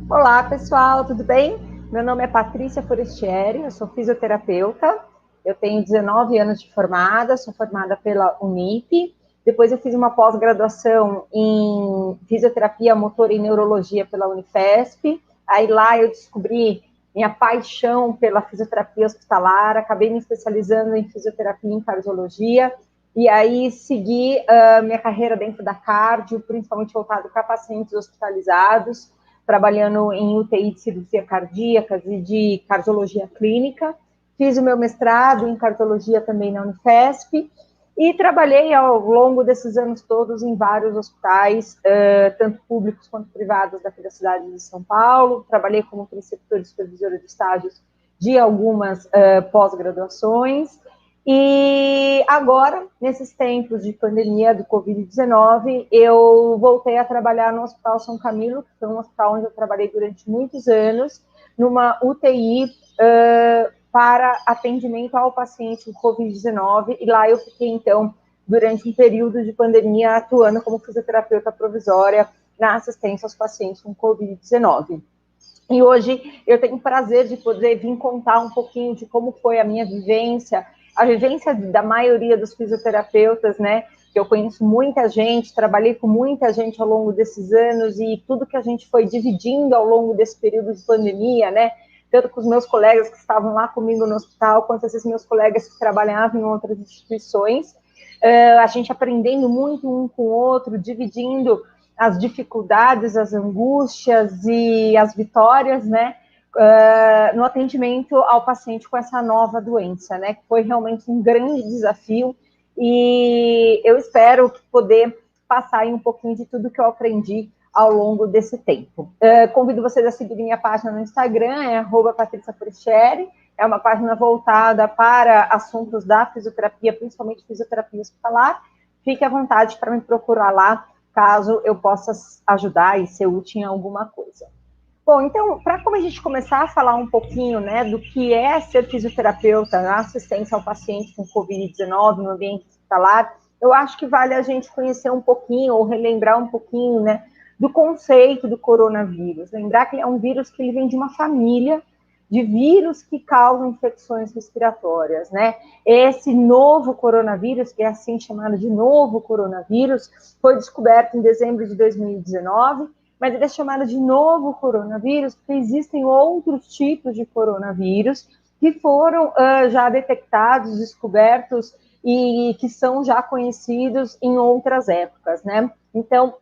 Olá, pessoal, tudo bem? Meu nome é Patrícia Forestieri, eu sou fisioterapeuta, eu tenho 19 anos de formada, sou formada pela Unip, depois eu fiz uma pós-graduação em fisioterapia motora e neurologia pela Unifesp, aí lá eu descobri minha paixão pela fisioterapia hospitalar, acabei me especializando em fisioterapia em cardiologia, e aí segui minha carreira dentro da cardio, principalmente voltado para pacientes hospitalizados, trabalhando em UTI de cirurgia cardíaca e de cardiologia clínica. Fiz o meu mestrado em cardiologia também na Unifesp e trabalhei ao longo desses anos todos em vários hospitais, tanto públicos quanto privados daqui da cidade de São Paulo. Trabalhei como preceptora e supervisora de estágios de algumas pós-graduações. E agora, nesses tempos de pandemia do Covid-19, eu voltei a trabalhar no Hospital São Camilo, que foi um hospital onde eu trabalhei durante muitos anos, numa UTI para atendimento ao paciente com Covid-19, e lá eu fiquei, então, durante um período de pandemia, atuando como fisioterapeuta provisória na assistência aos pacientes com Covid-19. E hoje eu tenho o prazer de poder vir contar um pouquinho de como foi a minha vivência, a vivência da maioria dos fisioterapeutas, né? Eu conheço muita gente, trabalhei com muita gente ao longo desses anos e tudo que a gente foi dividindo ao longo desse período de pandemia, né? Tanto com os meus colegas que estavam lá comigo no hospital, quanto esses meus colegas que trabalhavam em outras instituições, a gente aprendendo muito um com o outro, dividindo as dificuldades, as angústias e as vitórias, né, no atendimento ao paciente com essa nova doença, né, que foi realmente um grande desafio e eu espero poder passar aí um pouquinho de tudo que eu aprendi ao longo desse tempo. Convido vocês a seguir minha página no Instagram, é @patriciaforestieri, é uma página voltada para assuntos da fisioterapia, principalmente fisioterapia hospitalar. Fique à vontade para me procurar lá, caso eu possa ajudar e ser útil em alguma coisa. Bom, então, para a gente começar a falar um pouquinho, né, do que é ser fisioterapeuta na assistência ao paciente com Covid-19 no ambiente hospitalar, eu acho que vale a gente conhecer um pouquinho, ou relembrar um pouquinho, né, do conceito do coronavírus. Lembrar que é um vírus que ele vem de uma família de vírus que causam infecções respiratórias, né? Esse novo coronavírus, que é assim chamado de novo coronavírus, foi descoberto em dezembro de 2019, mas ele é chamado de novo coronavírus porque existem outros tipos de coronavírus que foram já detectados, descobertos e que são já conhecidos em outras épocas, né? Então,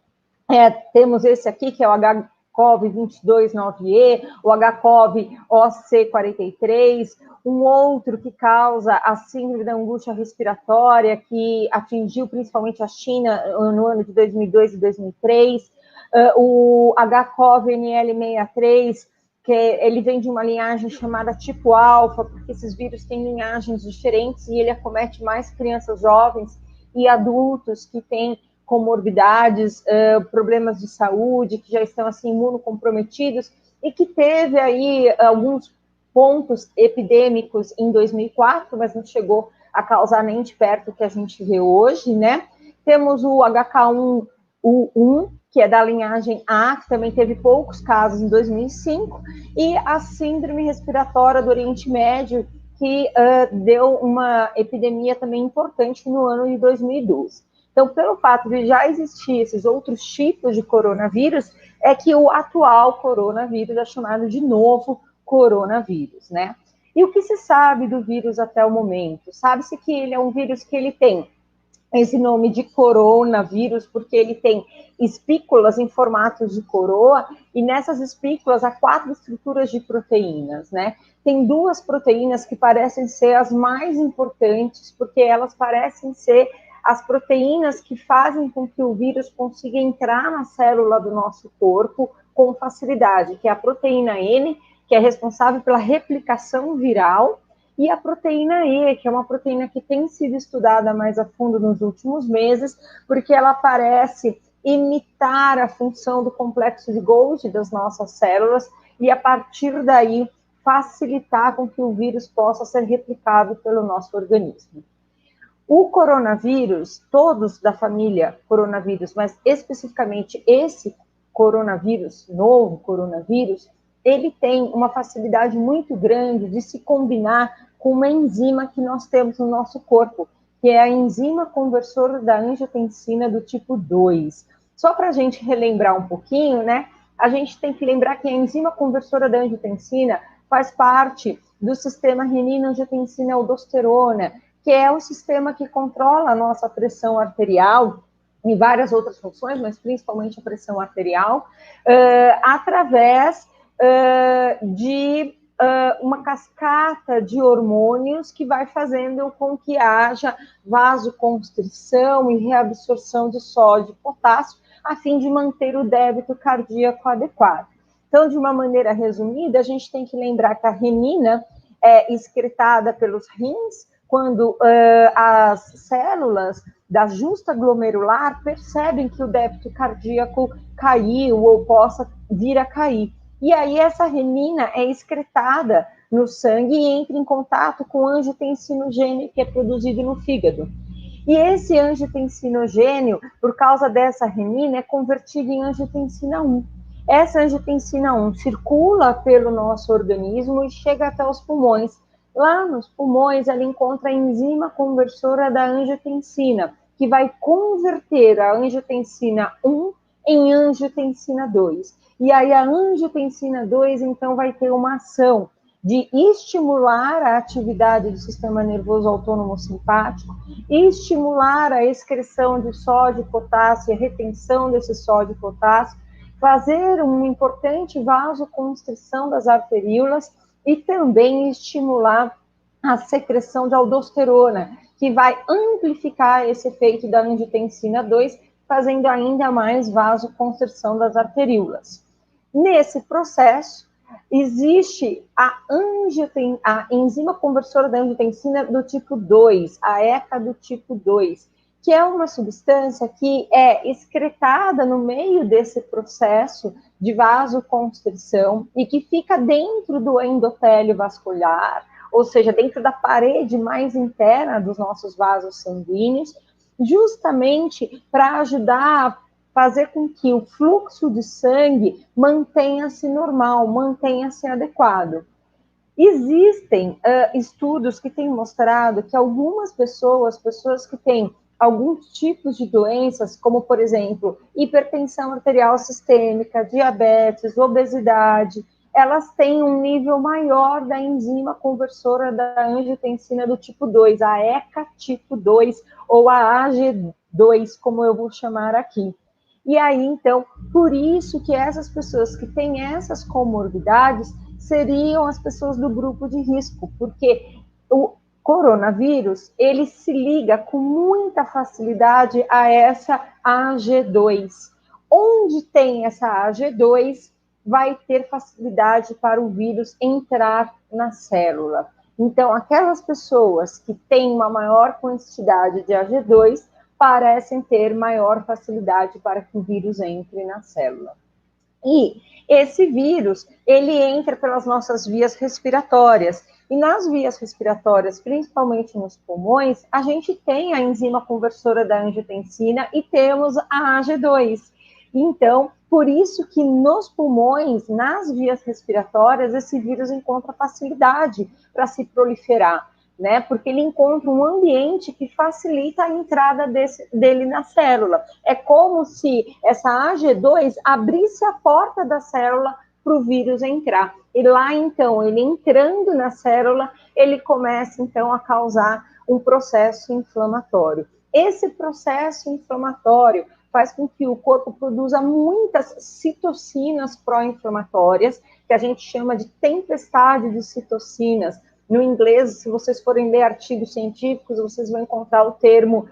temos esse aqui, que é o HCOV-22-9E, o HCOV-OC43, um outro que causa a síndrome da angústia respiratória, que atingiu principalmente a China no ano de 2002 e 2003, o HCOV-NL63, que ele vem de uma linhagem chamada tipo alfa, porque esses vírus têm linhagens diferentes e ele acomete mais crianças jovens e adultos que têm comorbidades, problemas de saúde, que já estão assim imunocomprometidos e que teve aí alguns pontos epidêmicos em 2004, mas não chegou a causar nem de perto o que a gente vê hoje, né? Temos o HK1U1, que é da linhagem A, que também teve poucos casos em 2005, e a síndrome respiratória do Oriente Médio, que deu uma epidemia também importante no ano de 2012. Então, pelo fato de já existir esses outros tipos de coronavírus, é que o atual coronavírus é chamado de novo coronavírus, né? E o que se sabe do vírus até o momento? Sabe-se que ele é um vírus que ele tem esse nome de coronavírus, porque ele tem espículas em formatos de coroa, e nessas espículas há 4 estruturas de proteínas, né? Tem 2 proteínas que parecem ser as mais importantes, porque elas parecem ser as proteínas que fazem com que o vírus consiga entrar na célula do nosso corpo com facilidade, que é a proteína N, que é responsável pela replicação viral, e a proteína E, que é uma proteína que tem sido estudada mais a fundo nos últimos meses, porque ela parece imitar a função do complexo de Golgi das nossas células e, a partir daí, facilitar com que o vírus possa ser replicado pelo nosso organismo. O coronavírus, todos da família coronavírus, mas especificamente esse coronavírus, novo coronavírus, ele tem uma facilidade muito grande de se combinar com uma enzima que nós temos no nosso corpo, que é a enzima conversora da angiotensina do tipo 2. Só para a gente relembrar um pouquinho, né? A gente tem que lembrar que a enzima conversora da angiotensina faz parte do sistema renina-angiotensina-aldosterona, que é o sistema que controla a nossa pressão arterial e várias outras funções, mas principalmente a pressão arterial, através de uma cascata de hormônios que vai fazendo com que haja vasoconstrição e reabsorção de sódio e potássio, a fim de manter o débito cardíaco adequado. Então, de uma maneira resumida, a gente tem que lembrar que a renina é excretada pelos rins quando as células da justa glomerular percebem que o débito cardíaco caiu ou possa vir a cair. E aí essa renina é excretada no sangue e entra em contato com o angiotensinogênio que é produzido no fígado. E esse angiotensinogênio, por causa dessa renina, é convertido em angiotensina 1. Essa angiotensina 1 circula pelo nosso organismo e chega até os pulmões. Lá nos pulmões, ela encontra a enzima conversora da angiotensina, que vai converter a angiotensina 1 em angiotensina 2. E aí a angiotensina 2, então, vai ter uma ação de estimular a atividade do sistema nervoso autônomo simpático, estimular a excreção de sódio e potássio, a retenção desse sódio e potássio, fazer uma importante vasoconstrição das arteríolas e também estimular a secreção de aldosterona, que vai amplificar esse efeito da angiotensina 2, fazendo ainda mais vasoconstrição das arteríolas. Nesse processo, existe a enzima conversora da angiotensina do tipo 2, a ECA do tipo 2, que é uma substância que é excretada no meio desse processo de vasoconstrição e que fica dentro do endotélio vascular, ou seja, dentro da parede mais interna dos nossos vasos sanguíneos, justamente para ajudar a fazer com que o fluxo de sangue mantenha-se normal, mantenha-se adequado. Existem estudos que têm mostrado que algumas pessoas que têm alguns tipos de doenças, como, por exemplo, hipertensão arterial sistêmica, diabetes, obesidade, elas têm um nível maior da enzima conversora da angiotensina do tipo 2, a ECA tipo 2, ou a AG2, como eu vou chamar aqui. E aí, então, por isso que essas pessoas que têm essas comorbidades seriam as pessoas do grupo de risco, porque o coronavírus, ele se liga com muita facilidade a essa AG2. Onde tem essa AG2, vai ter facilidade para o vírus entrar na célula. Então, aquelas pessoas que têm uma maior quantidade de AG2 parecem ter maior facilidade para que o vírus entre na célula. E esse vírus, ele entra pelas nossas vias respiratórias. E nas vias respiratórias, principalmente nos pulmões, a gente tem a enzima conversora da angiotensina e temos a AG2. Então, por isso que nos pulmões, nas vias respiratórias, esse vírus encontra facilidade para se proliferar, né? Porque ele encontra um ambiente que facilita a entrada dele na célula. É como se essa AG2 abrisse a porta da célula para o vírus entrar. E lá, então, ele entrando na célula, ele começa, então, a causar um processo inflamatório. Esse processo inflamatório faz com que o corpo produza muitas citocinas pró-inflamatórias, que a gente chama de tempestade de citocinas. No inglês, se vocês forem ler artigos científicos, vocês vão encontrar o termo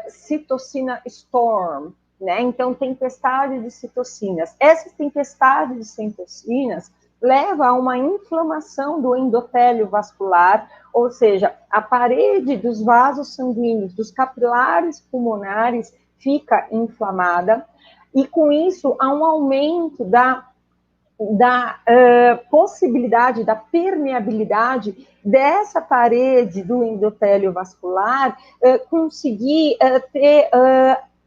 citocina storm, né? Então, tempestade de citocinas. Essa tempestade de citocinas leva a uma inflamação do endotélio vascular, ou seja, a parede dos vasos sanguíneos, dos capilares pulmonares, fica inflamada, e com isso há um aumento da possibilidade, da permeabilidade dessa parede do endotélio vascular conseguir ter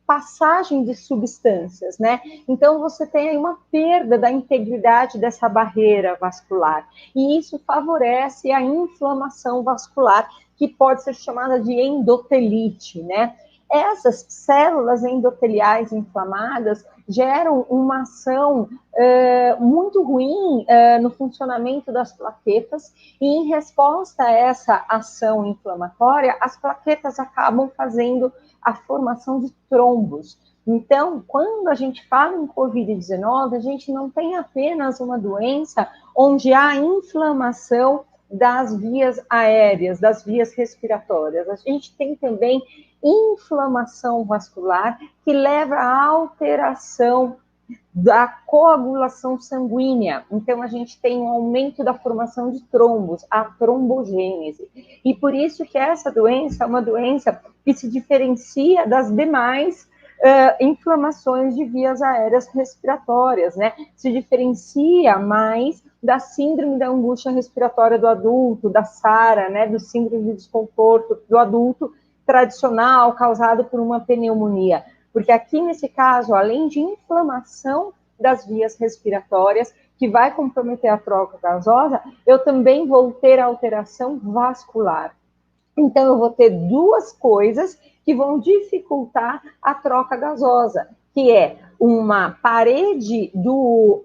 passagem de substâncias, né? Então, você tem aí uma perda da integridade dessa barreira vascular, e isso favorece a inflamação vascular, que pode ser chamada de endotelite, né? Essas células endoteliais inflamadas geram uma ação muito ruim no funcionamento das plaquetas, e em resposta a essa ação inflamatória, as plaquetas acabam fazendo a formação de trombos. Então, quando a gente fala em Covid-19, a gente não tem apenas uma doença onde há inflamação das vias aéreas, das vias respiratórias. A gente tem também inflamação vascular que leva à alteração da coagulação sanguínea. Então, a gente tem um aumento da formação de trombos, a trombogênese. E por isso que essa doença é uma doença que se diferencia das demais inflamações de vias aéreas respiratórias, né? Se diferencia mais da síndrome da angústia respiratória do adulto, da SARA, né? Do síndrome de desconforto do adulto tradicional, causado por uma pneumonia. Porque aqui, nesse caso, além de inflamação das vias respiratórias, que vai comprometer a troca gasosa, eu também vou ter alteração vascular. Então, eu vou ter duas coisas que vão dificultar a troca gasosa, que é uma parede do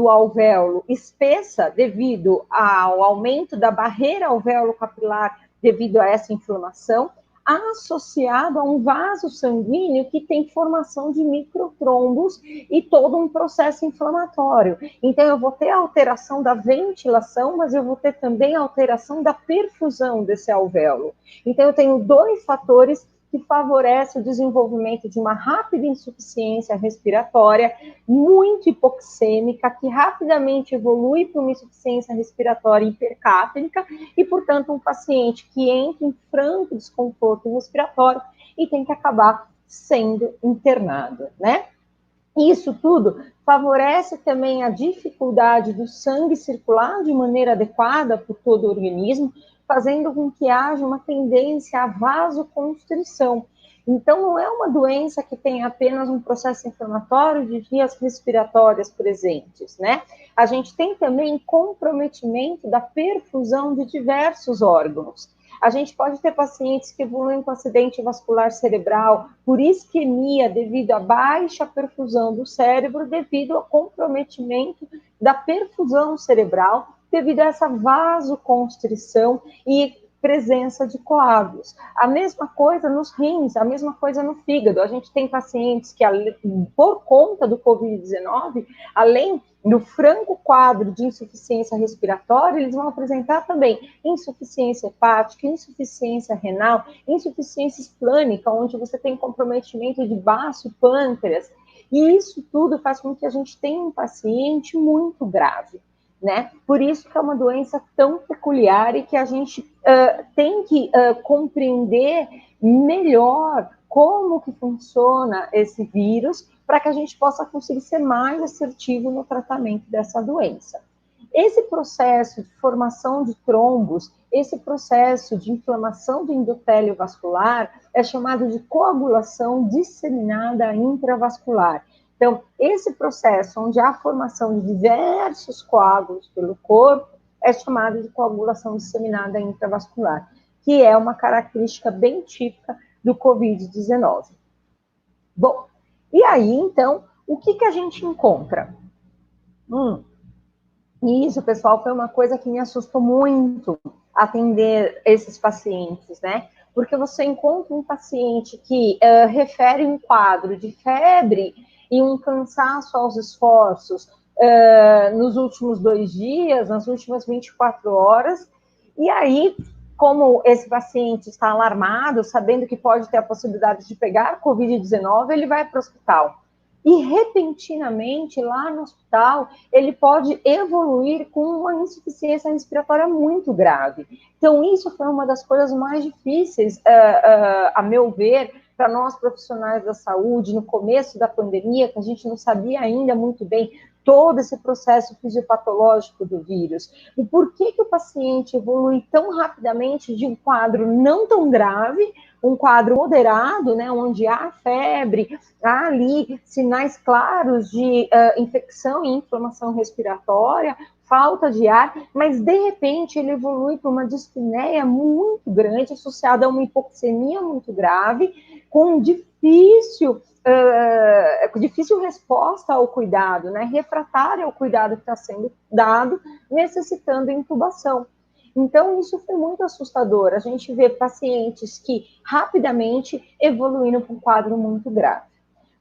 alvéolo espessa devido ao aumento da barreira alvéolo-capilar devido a essa inflamação, associado a um vaso sanguíneo que tem formação de microtrombos e todo um processo inflamatório. Então, eu vou ter a alteração da ventilação, mas eu vou ter também a alteração da perfusão desse alvéolo. Então, eu tenho dois fatores que favorece o desenvolvimento de uma rápida insuficiência respiratória, muito hipoxêmica, que rapidamente evolui para uma insuficiência respiratória hipercápnica, e, portanto, um paciente que entra em franco desconforto respiratório e tem que acabar sendo internado, né? Isso tudo favorece também a dificuldade do sangue circular de maneira adequada por todo o organismo, fazendo com que haja uma tendência à vasoconstrição. Então, não é uma doença que tem apenas um processo inflamatório de vias respiratórias presentes, né? A gente tem também comprometimento da perfusão de diversos órgãos. A gente pode ter pacientes que evoluem com acidente vascular cerebral por isquemia devido à baixa perfusão do cérebro, devido ao comprometimento da perfusão cerebral, devido a essa vasoconstrição e presença de coágulos. A mesma coisa nos rins, a mesma coisa no fígado. A gente tem pacientes que, por conta do Covid-19, além do franco quadro de insuficiência respiratória, eles vão apresentar também insuficiência hepática, insuficiência renal, insuficiência esplânica, onde você tem comprometimento de baço e pâncreas. E isso tudo faz com que a gente tenha um paciente muito grave, né? Por isso que é uma doença tão peculiar e que a gente tem que compreender melhor como que funciona esse vírus, para que a gente possa conseguir ser mais assertivo no tratamento dessa doença. Esse processo de formação de trombos, esse processo de inflamação do endotélio vascular é chamado de coagulação disseminada intravascular. Então, esse processo onde há a formação de diversos coágulos pelo corpo é chamado de coagulação disseminada intravascular, que é uma característica bem típica do Covid-19. Bom, e aí, então, o que a gente encontra? Isso, pessoal, foi uma coisa que me assustou muito atender esses pacientes, né? Porque você encontra um paciente que refere um quadro de febre e um cansaço aos esforços nos últimos 2 dias, nas últimas 24 horas, e aí, como esse paciente está alarmado, sabendo que pode ter a possibilidade de pegar Covid-19, ele vai para o hospital. E, repentinamente, lá no hospital, ele pode evoluir com uma insuficiência respiratória muito grave. Então, isso foi uma das coisas mais difíceis, a meu ver, para nós profissionais da saúde, no começo da pandemia, que a gente não sabia ainda muito bem todo esse processo fisiopatológico do vírus. E por que o paciente evolui tão rapidamente de um quadro não tão grave um quadro moderado, né, onde há febre, há ali sinais claros de infecção e inflamação respiratória, falta de ar, mas de repente ele evolui para uma dispneia muito grande, associada a uma hipoxemia muito grave, com difícil resposta ao cuidado, né? Refratária ao cuidado que está sendo dado, necessitando intubação. Então, isso foi muito assustador. A gente vê pacientes que rapidamente evoluíram para um quadro muito grave.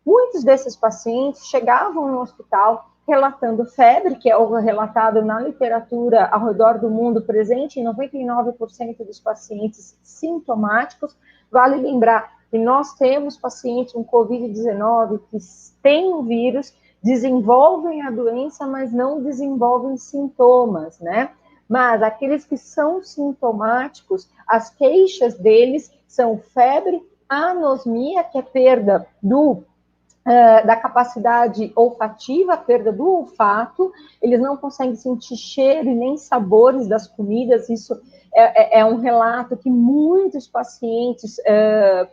Muitos desses pacientes chegavam no hospital relatando febre, que é o relatado na literatura ao redor do mundo, presente em 99% dos pacientes sintomáticos. Vale lembrar que nós temos pacientes com Covid-19 que têm o vírus, desenvolvem a doença, mas não desenvolvem sintomas, né? Mas aqueles que são sintomáticos, as queixas deles são febre, anosmia, que é perda da capacidade olfativa, a perda do olfato, eles não conseguem sentir cheiro e nem sabores das comidas, isso é um relato que muitos pacientes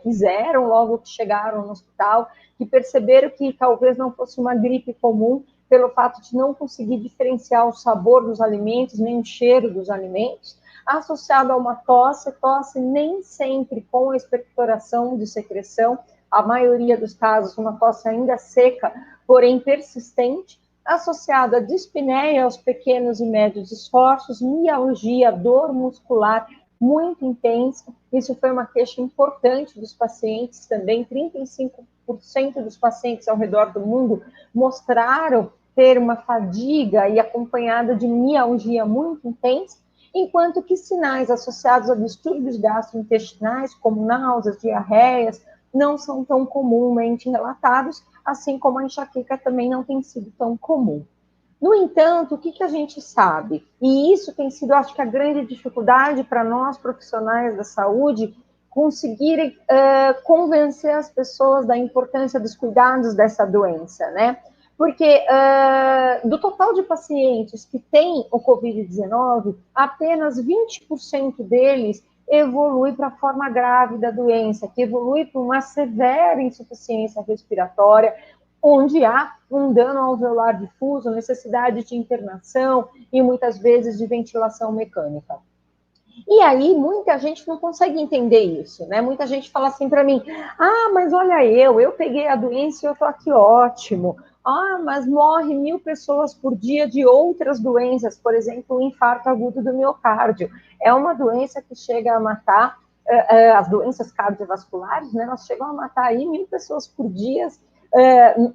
fizeram logo que chegaram no hospital, que perceberam que talvez não fosse uma gripe comum, pelo fato de não conseguir diferenciar o sabor dos alimentos, nem o cheiro dos alimentos, associado a uma tosse nem sempre com expectoração de secreção, a maioria dos casos, uma tosse ainda seca, porém persistente, associada à dispneia, aos pequenos e médios esforços, mialgia, dor muscular muito intensa. Isso foi uma queixa importante dos pacientes também. 35% dos pacientes ao redor do mundo mostraram ter uma fadiga e acompanhada de mialgia muito intensa, enquanto que sinais associados a distúrbios gastrointestinais, como náuseas, diarreias, não são tão comumente relatados, assim como a enxaqueca também não tem sido tão comum. No entanto, o que a gente sabe? E isso tem sido, acho que, a grande dificuldade para nós, profissionais da saúde, conseguirem convencer as pessoas da importância dos cuidados dessa doença, né? Porque do total de pacientes que têm o Covid-19, apenas 20% deles evolui para a forma grave da doença, que evolui para uma severa insuficiência respiratória, onde há um dano alveolar difuso, necessidade de internação e muitas vezes de ventilação mecânica. E aí, muita gente não consegue entender isso, né? Muita gente fala assim para mim, mas olha eu peguei a doença e eu tô aqui ótimo. Mas morre 1.000 pessoas por dia de outras doenças, por exemplo, o infarto agudo do miocárdio. É uma doença que chega a matar, as doenças cardiovasculares, né? Elas chegam a matar aí 1.000 pessoas por dia,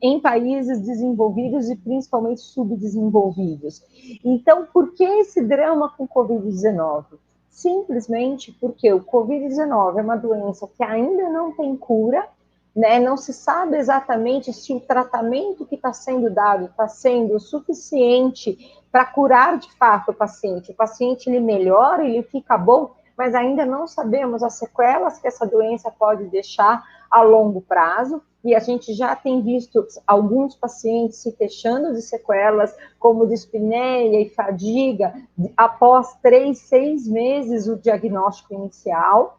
em países desenvolvidos e principalmente subdesenvolvidos. Então, por que esse drama com Covid-19? Simplesmente porque o Covid-19 é uma doença que ainda não tem cura, né? Não se sabe exatamente se o tratamento que está sendo dado está sendo suficiente para curar de fato o paciente. O paciente ele melhora, ele fica bom, mas ainda não sabemos as sequelas que essa doença pode deixar a longo prazo. E a gente já tem visto alguns pacientes se queixando de sequelas, como dispneia e fadiga, após 3, 6 meses o diagnóstico inicial.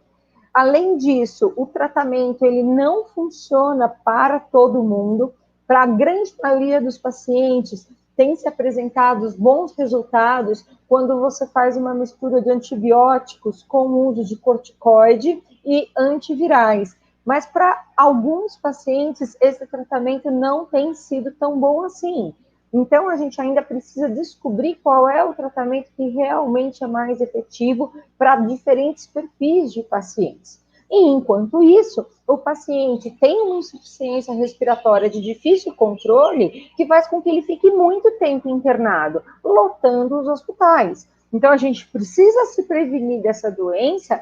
Além disso, o tratamento ele não funciona para todo mundo. Para a grande maioria dos pacientes, tem se apresentado bons resultados quando você faz uma mistura de antibióticos com o uso de corticoide e antivirais. Mas para alguns pacientes, esse tratamento não tem sido tão bom assim. Então, a gente ainda precisa descobrir qual é o tratamento que realmente é mais efetivo para diferentes perfis de pacientes. E, enquanto isso, o paciente tem uma insuficiência respiratória de difícil controle que faz com que ele fique muito tempo internado, lotando os hospitais. Então, a gente precisa se prevenir dessa doença,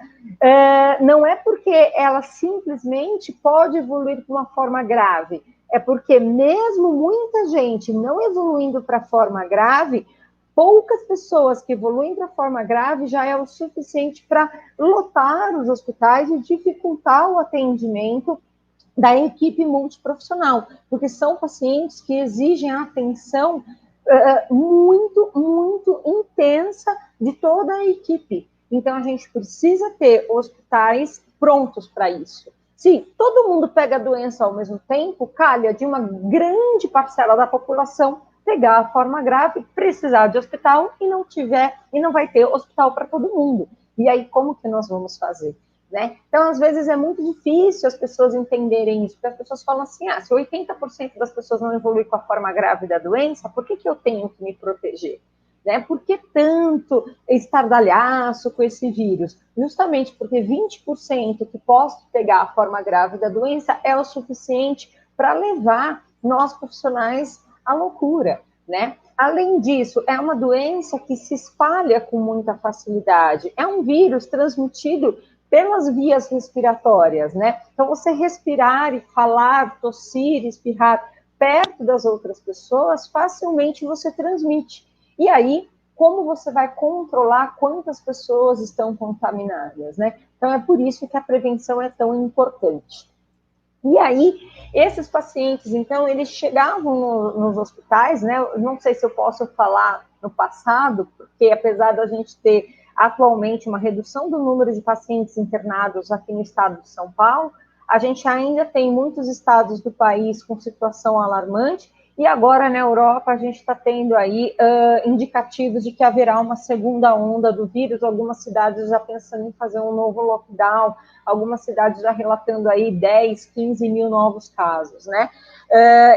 não é porque ela simplesmente pode evoluir para uma forma grave, é porque mesmo muita gente não evoluindo para a forma grave, poucas pessoas que evoluem para a forma grave já é o suficiente para lotar os hospitais e dificultar o atendimento da equipe multiprofissional, porque são pacientes que exigem a atenção muito, muito intensa de toda a equipe. Então, a gente precisa ter hospitais prontos para isso. Se todo mundo pega a doença ao mesmo tempo, calha de uma grande parcela da população pegar a forma grave, precisar de hospital e não vai ter hospital para todo mundo. E aí, como que nós vamos fazer? Né? Então, às vezes, é muito difícil as pessoas entenderem isso, porque as pessoas falam assim, se 80% das pessoas não evoluem com a forma grave da doença, por que eu tenho que me proteger? Né? Por que tanto estardalhaço com esse vírus? Justamente porque 20% que posso pegar a forma grave da doença é o suficiente para levar nós profissionais à loucura, né? Além disso, é uma doença que se espalha com muita facilidade. É um vírus transmitido pelas vias respiratórias, né? Então, você respirar e falar, tossir, espirrar perto das outras pessoas, facilmente você transmite. E aí, como você vai controlar quantas pessoas estão contaminadas, né? Então, é por isso que a prevenção é tão importante. E aí, esses pacientes, então, eles chegavam nos hospitais, né? Eu não sei se eu posso falar no passado, porque apesar da gente ter atualmente uma redução do número de pacientes internados aqui no estado de São Paulo, a gente ainda tem muitos estados do país com situação alarmante, e agora na Europa a gente está tendo aí indicativos de que haverá uma segunda onda do vírus, algumas cidades já pensando em fazer um novo lockdown, algumas cidades já relatando aí 10, 15 mil novos casos, né?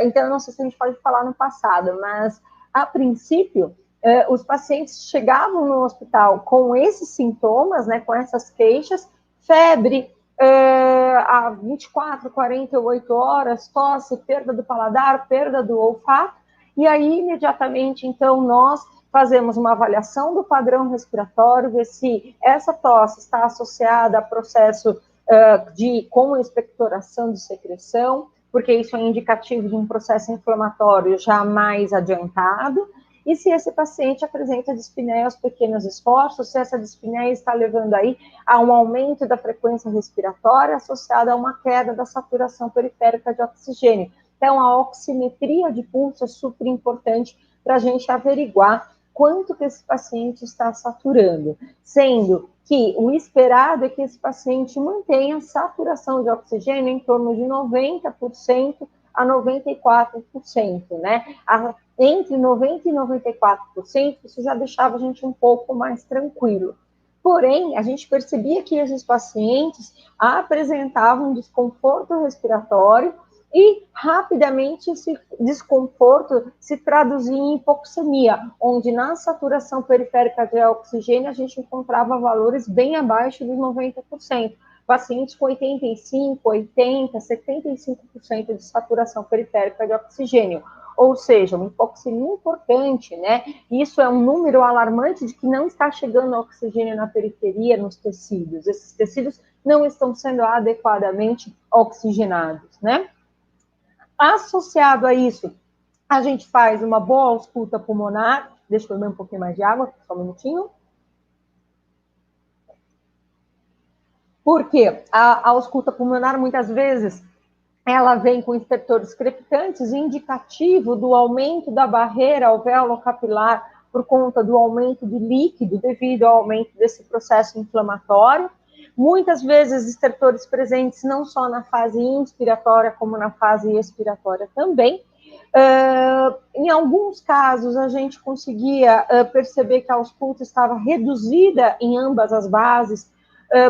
Então, eu não sei se a gente pode falar no passado, mas, a princípio, os pacientes chegavam no hospital com esses sintomas, né, com essas queixas, febre, a 24, 48 horas, tosse, perda do paladar, perda do olfato, e aí, imediatamente, então, nós fazemos uma avaliação do padrão respiratório, ver se essa tosse está associada a processo com expectoração de secreção, porque isso é indicativo de um processo inflamatório já mais adiantado, e se esse paciente apresenta dispneia aos pequenos esforços, se essa dispneia está levando aí a um aumento da frequência respiratória associada a uma queda da saturação periférica de oxigênio. Então, a oximetria de pulso é super importante para a gente averiguar quanto que esse paciente está saturando, sendo que o esperado é que esse paciente mantenha a saturação de oxigênio em torno de 90% a 94%, né? Entre 90% e 94%, isso já deixava a gente um pouco mais tranquilo. Porém, a gente percebia que esses pacientes apresentavam desconforto respiratório e rapidamente esse desconforto se traduzia em hipoxemia, onde na saturação periférica de oxigênio a gente encontrava valores bem abaixo dos 90%. Pacientes com 85%, 80%, 75% de saturação periférica de oxigênio. Ou seja, uma hipoxemia importante, né? Isso é um número alarmante de que não está chegando oxigênio na periferia, nos tecidos. Esses tecidos não estão sendo adequadamente oxigenados, né? Associado a isso, a gente faz uma boa ausculta pulmonar. Deixa eu beber um pouquinho mais de água, só um minutinho. Porque a ausculta pulmonar, muitas vezes, ela vem com estertores crepitantes, indicativo do aumento da barreira alveolo-capilar por conta do aumento de líquido devido ao aumento desse processo inflamatório. Muitas vezes, estertores presentes não só na fase inspiratória, como na fase expiratória também. Em alguns casos, a gente conseguia perceber que a ausculta estava reduzida em ambas as bases,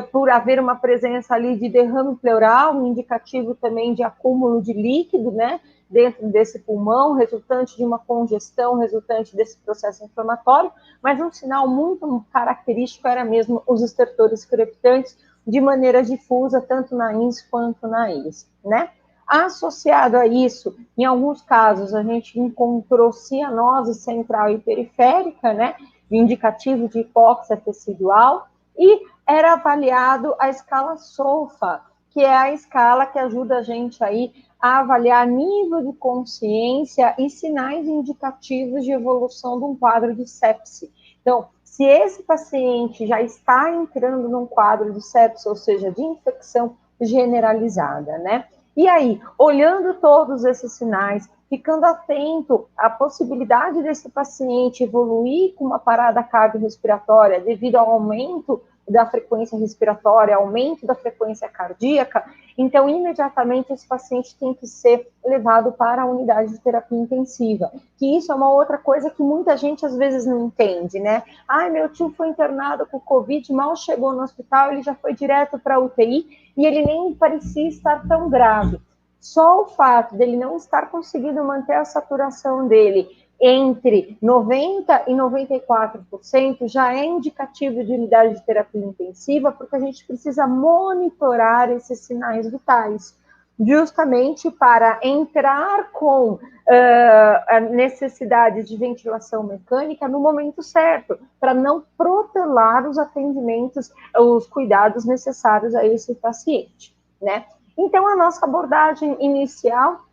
por haver uma presença ali de derrame pleural, um indicativo também de acúmulo de líquido, né, dentro desse pulmão, resultante de uma congestão, resultante desse processo inflamatório, mas um sinal muito característico era mesmo os estertores crepitantes de maneira difusa, tanto na ins quanto na is, né? Associado a isso, em alguns casos, a gente encontrou cianose central e periférica, né, indicativo de hipóxia tecidual, e era avaliado a escala SOFA, que é a escala que ajuda a gente aí a avaliar nível de consciência e sinais indicativos de evolução de um quadro de sepse. Então, se esse paciente já está entrando num quadro de sepse, ou seja, de infecção generalizada, né? E aí, olhando todos esses sinais, ficando atento à possibilidade desse paciente evoluir com uma parada cardiorrespiratória devido ao aumento da frequência respiratória, aumento da frequência cardíaca, então imediatamente esse paciente tem que ser levado para a unidade de terapia intensiva, que isso é uma outra coisa que muita gente às vezes não entende, né? Ai, meu tio foi internado com Covid, mal chegou no hospital, ele já foi direto para a UTI e ele nem parecia estar tão grave. Só o fato dele não estar conseguindo manter a saturação dele entre 90% e 94% já é indicativo de unidade de terapia intensiva, porque a gente precisa monitorar esses sinais vitais, justamente para entrar com a necessidade de ventilação mecânica no momento certo, para não protelar os atendimentos, os cuidados necessários a esse paciente, né? Então, a nossa abordagem inicial,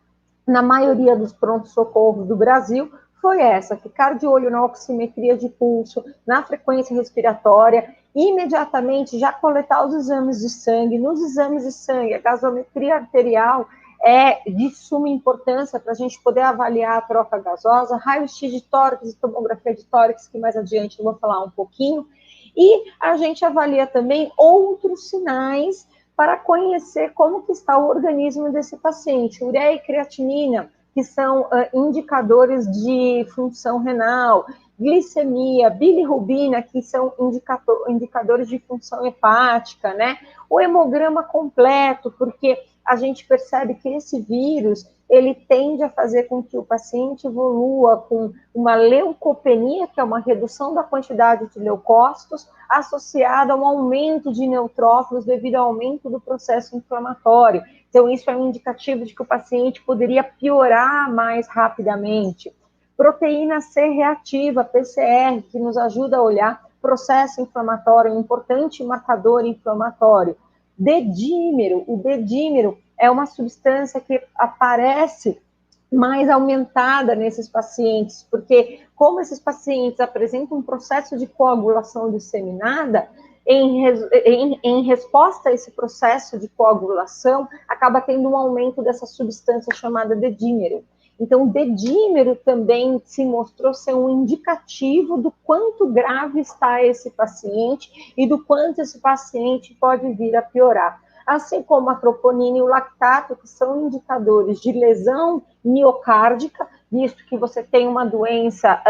na maioria dos prontos-socorros do Brasil, foi essa: ficar de olho na oximetria de pulso, na frequência respiratória, imediatamente já coletar os exames de sangue. Nos exames de sangue, a gasometria arterial é de suma importância para a gente poder avaliar a troca gasosa, raio-x de tórax e tomografia de tórax, que mais adiante eu vou falar um pouquinho, e a gente avalia também outros sinais para conhecer como que está o organismo desse paciente. Ureia e creatinina, que são indicadores de função renal, glicemia, bilirrubina, que são indicadores de função hepática, né? O hemograma completo, porque a gente percebe que esse vírus, ele tende a fazer com que o paciente evolua com uma leucopenia, que é uma redução da quantidade de leucócitos, associada a um aumento de neutrófilos devido ao aumento do processo inflamatório. Então, isso é um indicativo de que o paciente poderia piorar mais rapidamente. Proteína C reativa, PCR, que nos ajuda a olhar processo inflamatório, um importante marcador inflamatório. Dedímero, o dedímero é uma substância que aparece mais aumentada nesses pacientes, porque como esses pacientes apresentam um processo de coagulação disseminada, em resposta a esse processo de coagulação, acaba tendo um aumento dessa substância chamada dedímero. Então, o dedímero também se mostrou ser um indicativo do quanto grave está esse paciente e do quanto esse paciente pode vir a piorar. Assim como a troponina e o lactato, que são indicadores de lesão miocárdica, visto que você tem uma doença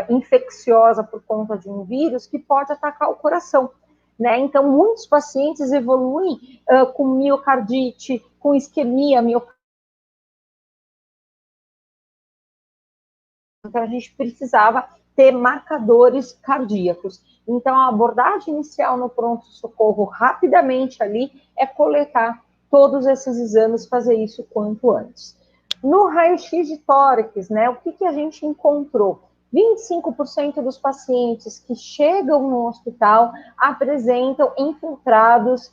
infecciosa por conta de um vírus que pode atacar o coração, né? Então, muitos pacientes evoluem com miocardite, com isquemia miocárdica. Então, a gente precisava ter marcadores cardíacos. Então, a abordagem inicial no pronto-socorro, rapidamente ali, é coletar todos esses exames, fazer isso quanto antes. No raio-x de tórax, né, o que a gente encontrou? 25% dos pacientes que chegam no hospital apresentam infiltrados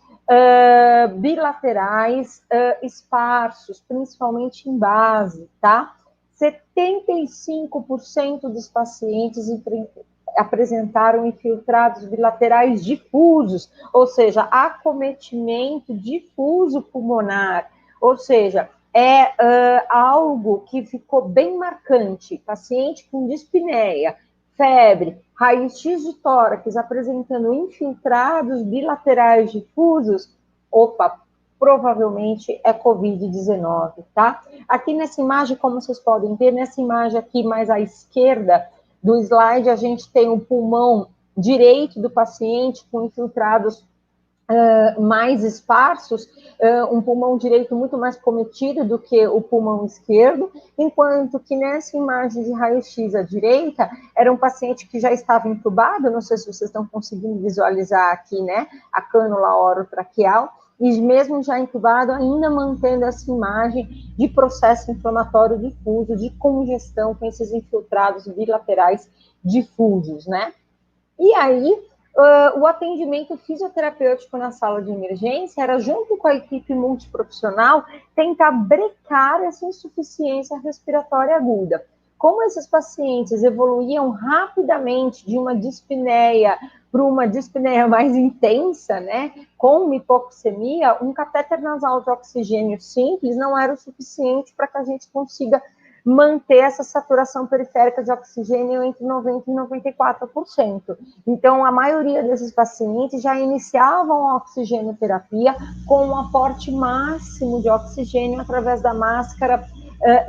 bilaterais esparsos, principalmente em base, tá? 75% dos pacientes apresentaram infiltrados bilaterais difusos, ou seja, acometimento difuso pulmonar, ou seja, algo que ficou bem marcante. Paciente com dispneia, febre, raio-x de tórax apresentando infiltrados bilaterais difusos, opa, provavelmente é Covid-19, tá? Aqui nessa imagem, como vocês podem ver, nessa imagem aqui mais à esquerda do slide, a gente tem o pulmão direito do paciente com infiltrados mais esparsos, um pulmão direito muito mais cometido do que o pulmão esquerdo, enquanto que nessa imagem de raio-x à direita, era um paciente que já estava entubado, não sei se vocês estão conseguindo visualizar aqui, né, a cânula orotraqueal, e mesmo já entubado, ainda mantendo essa imagem de processo inflamatório difuso, de congestão com esses infiltrados bilaterais difusos, né? E aí, o atendimento fisioterapêutico na sala de emergência era, junto com a equipe multiprofissional, tentar brecar essa insuficiência respiratória aguda. Como esses pacientes evoluíam rapidamente de uma dispneia para uma dispneia mais intensa, né, com uma hipoxemia, um catéter nasal de oxigênio simples não era o suficiente para que a gente consiga manter essa saturação periférica de oxigênio entre 90% e 94%. Então, a maioria desses pacientes já iniciavam a oxigenoterapia com um aporte máximo de oxigênio através da máscara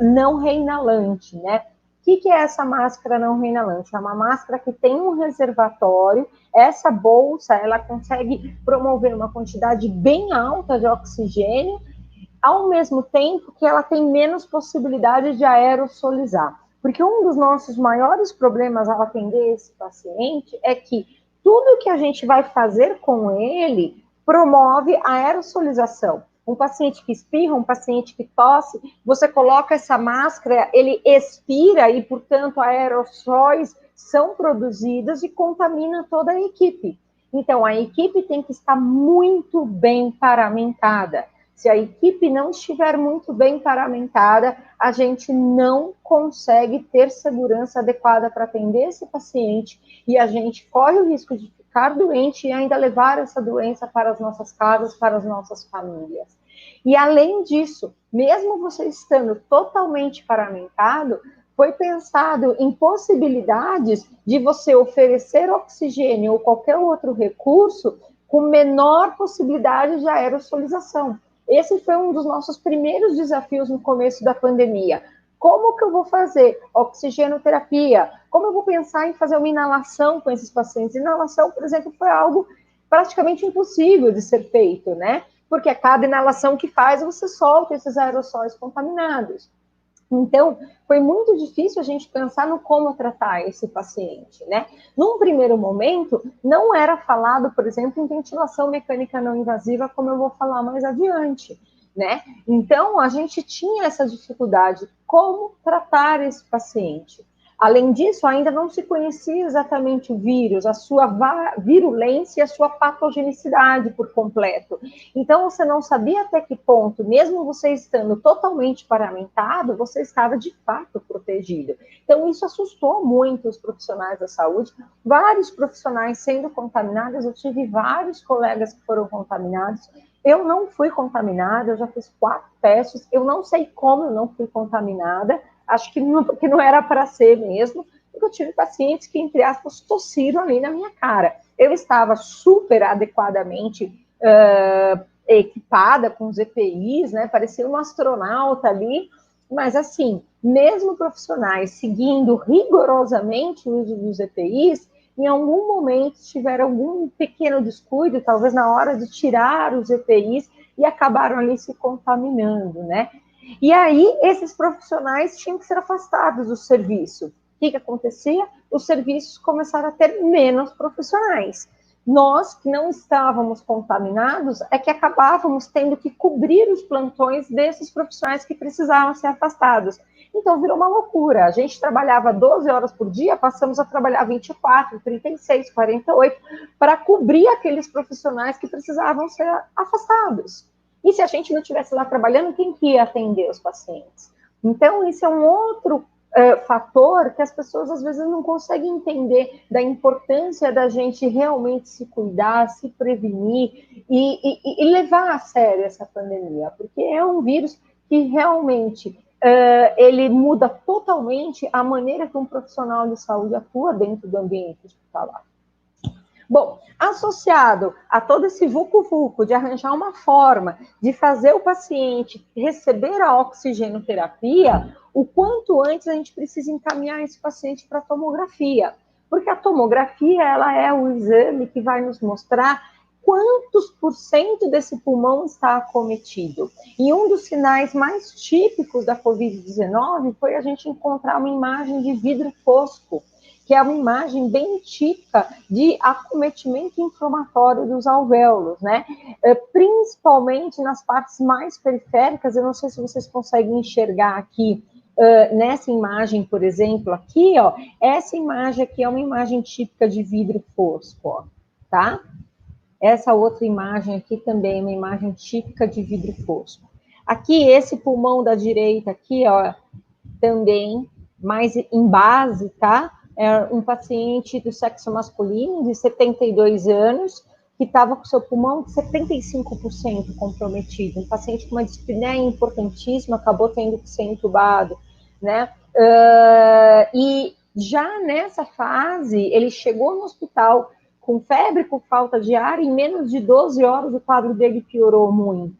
não reinalante, né? O que é essa máscara não reinalante? É uma máscara que tem um reservatório. Essa bolsa, ela consegue promover uma quantidade bem alta de oxigênio, ao mesmo tempo que ela tem menos possibilidade de aerossolizar. Porque um dos nossos maiores problemas ao atender esse paciente é que tudo que a gente vai fazer com ele promove a aerosolização. Um paciente que espirra, um paciente que tosse, você coloca essa máscara, ele expira e, portanto, aerossóis são produzidos e contamina toda a equipe. Então, a equipe tem que estar muito bem paramentada. Se a equipe não estiver muito bem paramentada, a gente não consegue ter segurança adequada para atender esse paciente e a gente corre o risco de ficar doente e ainda levar essa doença para as nossas casas, para as nossas famílias. E além disso, mesmo você estando totalmente paramentado, foi pensado em possibilidades de você oferecer oxigênio ou qualquer outro recurso com menor possibilidade de aerosolização. Esse foi um dos nossos primeiros desafios no começo da pandemia. Como que eu vou fazer oxigenoterapia? Como eu vou pensar em fazer uma inalação com esses pacientes? Inalação, por exemplo, foi algo praticamente impossível de ser feito, né? Porque a cada inalação que faz, você solta esses aerossóis contaminados. Então, foi muito difícil a gente pensar no como tratar esse paciente, né? Num primeiro momento, não era falado, por exemplo, em ventilação mecânica não invasiva, como eu vou falar mais adiante, né? Então, a gente tinha essa dificuldade, como tratar esse paciente. Além disso, ainda não se conhecia exatamente o vírus, a sua virulência e a sua patogenicidade por completo. Então, você não sabia até que ponto, mesmo você estando totalmente paramentado, você estava de fato protegido. Então, isso assustou muito os profissionais da saúde. Vários profissionais sendo contaminados, eu tive vários colegas que foram contaminados. Eu não fui contaminada, eu já fiz 4 testes, eu não sei como eu não fui contaminada, acho que não era para ser mesmo, porque eu tive pacientes que, entre aspas, tossiram ali na minha cara. Eu estava super adequadamente equipada com os EPIs, né? Parecia um astronauta ali, mas assim, mesmo profissionais seguindo rigorosamente o uso dos EPIs, em algum momento tiveram algum pequeno descuido, talvez na hora de tirar os EPIs, e acabaram ali se contaminando, né? E aí, esses profissionais tinham que ser afastados do serviço. O que acontecia? Os serviços começaram a ter menos profissionais. Nós, que não estávamos contaminados, é que acabávamos tendo que cobrir os plantões desses profissionais que precisavam ser afastados. Então, virou uma loucura. A gente trabalhava 12 horas por dia, passamos a trabalhar 24, 36, 48, para cobrir aqueles profissionais que precisavam ser afastados. E se a gente não estivesse lá trabalhando, quem que ia atender os pacientes? Então, isso é um outro fator que as pessoas às vezes não conseguem entender da importância da gente realmente se cuidar, se prevenir e levar a sério essa pandemia, porque é um vírus que realmente ele muda totalmente a maneira que um profissional de saúde atua dentro do ambiente hospitalar. Bom, associado a todo esse vucu-vucu de arranjar uma forma de fazer o paciente receber a oxigenoterapia, o quanto antes a gente precisa encaminhar esse paciente para a tomografia, porque a tomografia ela é o exame que vai nos mostrar quantos por cento desse pulmão está acometido. E um dos sinais mais típicos da Covid-19 foi a gente encontrar uma imagem de vidro fosco, que é uma imagem bem típica de acometimento inflamatório dos alvéolos, né? Principalmente nas partes mais periféricas, eu não sei se vocês conseguem enxergar aqui, nessa imagem, por exemplo, aqui, ó, essa imagem aqui é uma imagem típica de vidro fosco, ó, tá? Essa outra imagem aqui também é uma imagem típica de vidro fosco. Aqui, esse pulmão da direita aqui, ó, também mais em base, tá? É um paciente do sexo masculino, de 72 anos, que estava com seu pulmão 75% comprometido. Um paciente com uma dispneia importantíssima, acabou tendo que ser entubado. né? E já nessa fase, ele chegou no hospital com febre, com falta de ar, e em menos de 12 horas o quadro dele piorou muito.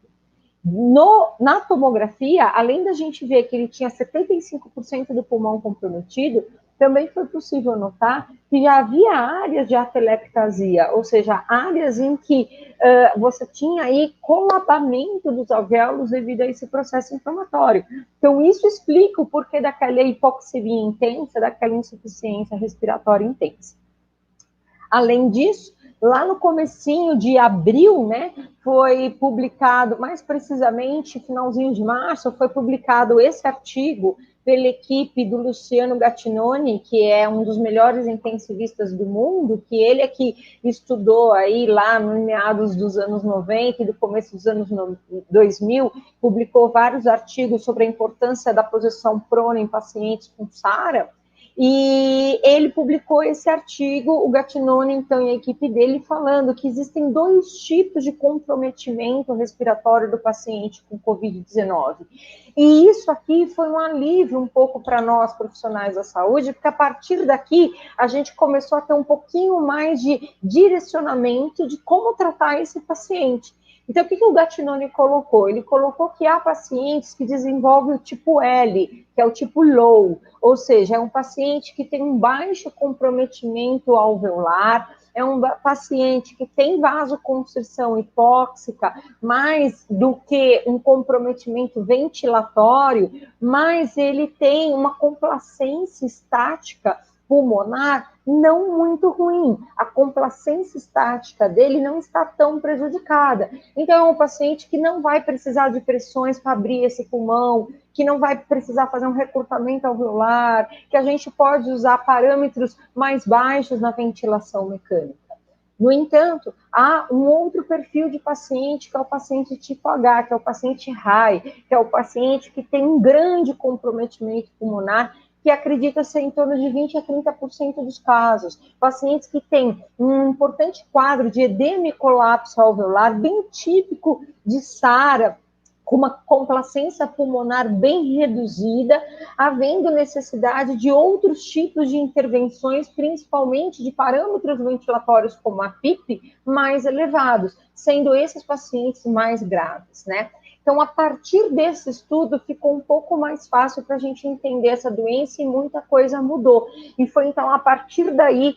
Na tomografia, além da gente ver que ele tinha 75% do pulmão comprometido, também foi possível notar que já havia áreas de atelectasia, ou seja, áreas em que você tinha aí colapamento dos alvéolos devido a esse processo inflamatório. Então, isso explica o porquê daquela hipoxemia intensa, daquela insuficiência respiratória intensa. Além disso, lá no comecinho de abril, né, foi publicado, mais precisamente, finalzinho de março, foi publicado esse artigo pela equipe do Luciano Gattinoni, que é um dos melhores intensivistas do mundo, que ele é que estudou aí lá no meados dos anos 90 e do começo dos anos 2000, publicou vários artigos sobre a importância da posição prona em pacientes com SARA. E ele publicou esse artigo, o Gattinoni, então, e a equipe dele, falando que existem 2 tipos de comprometimento respiratório do paciente com Covid-19. E isso aqui foi um alívio um pouco para nós, profissionais da saúde, porque a partir daqui a gente começou a ter um pouquinho mais de direcionamento de como tratar esse paciente. Então, o que o Gattinoni colocou? Ele colocou que há pacientes que desenvolvem o tipo L, que é o tipo low, ou seja, é um paciente que tem um baixo comprometimento alveolar, é um paciente que tem vasoconstrição hipóxica, mais do que um comprometimento ventilatório, mas ele tem uma complacência estática pulmonar não muito ruim. A complacência estática dele não está tão prejudicada. Então, é um paciente que não vai precisar de pressões para abrir esse pulmão, que não vai precisar fazer um recrutamento alveolar, que a gente pode usar parâmetros mais baixos na ventilação mecânica. No entanto, há um outro perfil de paciente, que é o paciente tipo H, que é o paciente high, que é o paciente que tem um grande comprometimento pulmonar, que acredita ser em torno de 20% a 30% dos casos. Pacientes que têm um importante quadro de edema e colapso alveolar, bem típico de SARA, com uma complacência pulmonar bem reduzida, havendo necessidade de outros tipos de intervenções, principalmente de parâmetros ventilatórios como a PIP, mais elevados, sendo esses pacientes mais graves, né? Então, a partir desse estudo, ficou um pouco mais fácil para a gente entender essa doença e muita coisa mudou. E foi, então, a partir daí,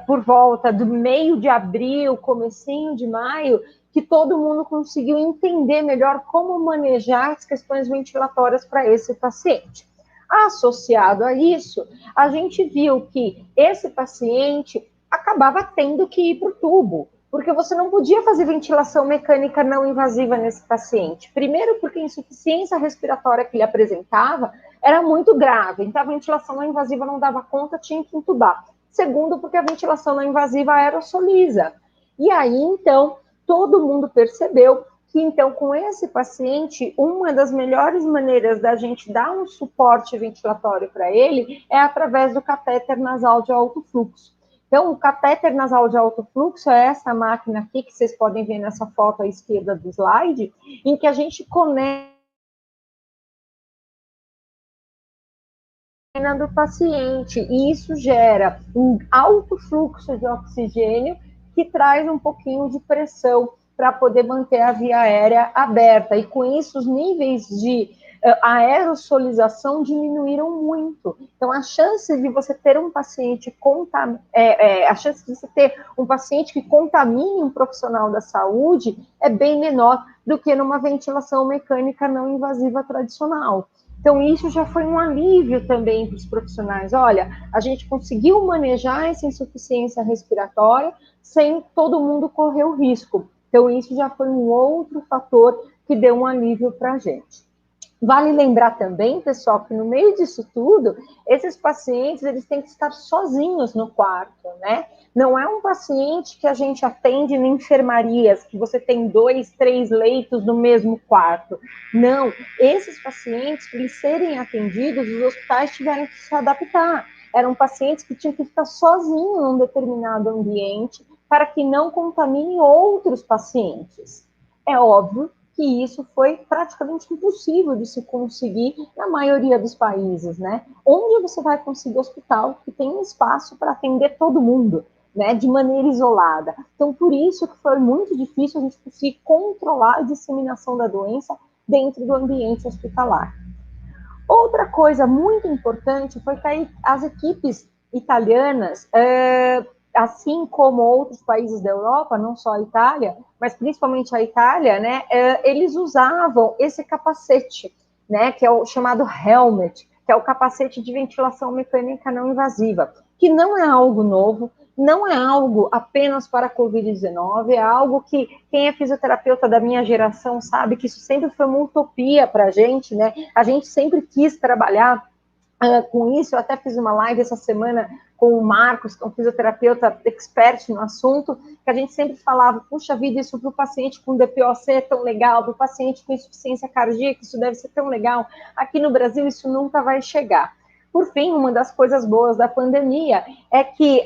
por volta do meio de abril, comecinho de maio, que todo mundo conseguiu entender melhor como manejar as questões ventilatórias para esse paciente. Associado a isso, a gente viu que esse paciente acabava tendo que ir para o tubo, porque você não podia fazer ventilação mecânica não invasiva nesse paciente. Primeiro, porque a insuficiência respiratória que ele apresentava era muito grave, então a ventilação não invasiva não dava conta, tinha que intubar. Segundo, porque a ventilação não invasiva aerosoliza. E aí, então, todo mundo percebeu que, então, com esse paciente, uma das melhores maneiras da gente dar um suporte ventilatório para ele é através do catéter nasal de alto fluxo. Então, o catéter nasal de alto fluxo é essa máquina aqui, que vocês podem ver nessa foto à esquerda do slide, em que a gente conecta do paciente, e isso gera um alto fluxo de oxigênio que traz um pouquinho de pressão para poder manter a via aérea aberta, e com isso os níveis de aerosolização diminuíram muito. Então, a chance de você ter um paciente a chance de você ter um paciente que contamine um profissional da saúde é bem menor do que numa ventilação mecânica não invasiva tradicional. Então, isso já foi um alívio também para os profissionais. Olha, a gente conseguiu manejar essa insuficiência respiratória sem todo mundo correr o risco. Então, isso já foi um outro fator que deu um alívio para a gente. Vale lembrar também, pessoal, que no meio disso tudo, esses pacientes, eles têm que estar sozinhos no quarto, né? Não é um paciente que a gente atende em enfermarias, que você tem 2, 3 leitos no mesmo quarto. Não, esses pacientes, para eles serem atendidos, os hospitais tiveram que se adaptar. Eram pacientes que tinham que ficar sozinhos num determinado ambiente para que não contaminem outros pacientes. É óbvio que que isso foi praticamente impossível de se conseguir na maioria dos países, né? Onde você vai conseguir hospital que tem um espaço para atender todo mundo, né, de maneira isolada. Então, por isso que foi muito difícil a gente conseguir controlar a disseminação da doença dentro do ambiente hospitalar. Outra coisa muito importante foi que as equipes italianas, assim como outros países da Europa, não só a Itália, mas principalmente a Itália, né, eles usavam esse capacete, né, que é o chamado helmet, que é o capacete de ventilação mecânica não invasiva, que não é algo novo, não é algo apenas para a Covid-19, é algo que quem é fisioterapeuta da minha geração sabe que isso sempre foi uma utopia para a gente, né? A gente sempre quis trabalhar com isso. Eu até fiz uma live essa semana com o Marcos, que é um fisioterapeuta expert no assunto, que a gente sempre falava, puxa vida, isso para o paciente com DPOC é tão legal, para o paciente com insuficiência cardíaca, isso deve ser tão legal. Aqui no Brasil isso nunca vai chegar. Por fim, uma das coisas boas da pandemia é que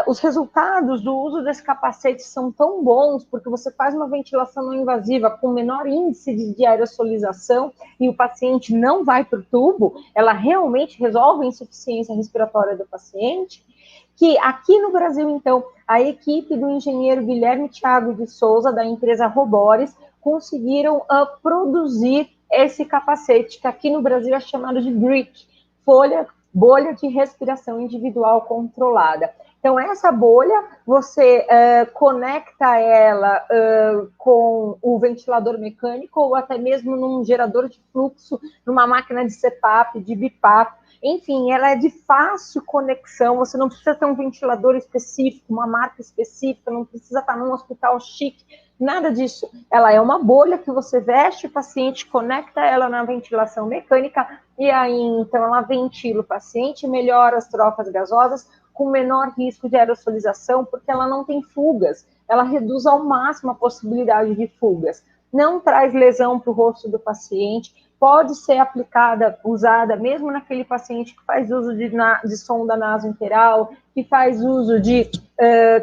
os resultados do uso desse capacete são tão bons, porque você faz uma ventilação não invasiva com menor índice de aerosolização e o paciente não vai para o tubo, ela realmente resolve a insuficiência respiratória do paciente, que aqui no Brasil, então, a equipe do engenheiro Guilherme Thiago de Souza, da empresa Robores, conseguiram produzir esse capacete, que aqui no Brasil é chamado de BRIC, bolha de respiração individual controlada. Então, essa bolha, você conecta ela com o ventilador mecânico ou até mesmo num gerador de fluxo, numa máquina de CPAP, de BIPAP. Enfim, ela é de fácil conexão, você não precisa ter um ventilador específico, uma marca específica, não precisa estar num hospital chique, nada disso. Ela é uma bolha que você veste o paciente, conecta ela na ventilação mecânica e aí, então, ela ventila o paciente, melhora as trocas gasosas com menor risco de aerosolização, porque ela não tem fugas, ela reduz ao máximo a possibilidade de fugas. Não traz lesão para o rosto do paciente, pode ser aplicada, usada, mesmo naquele paciente que faz uso de sonda nasointeral, que faz uso de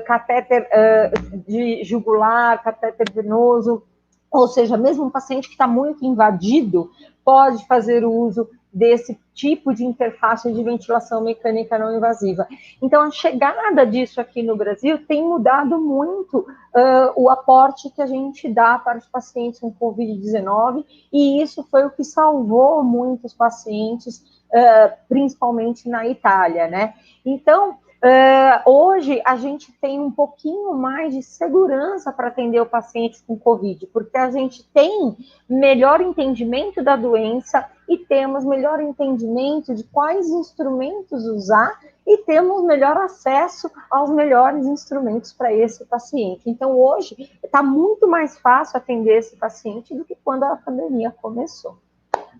catéter de jugular, catéter venoso, ou seja, mesmo um paciente que está muito invadido, pode fazer uso desse tipo de interface de ventilação mecânica não invasiva. Então, a chegada disso aqui no Brasil tem mudado muito o aporte que a gente dá para os pacientes com Covid-19, e isso foi o que salvou muitos pacientes, principalmente na Itália, né? Então, hoje a gente tem um pouquinho mais de segurança para atender o paciente com Covid, porque a gente tem melhor entendimento da doença e temos melhor entendimento de quais instrumentos usar e temos melhor acesso aos melhores instrumentos para esse paciente. Então, hoje está muito mais fácil atender esse paciente do que quando a pandemia começou.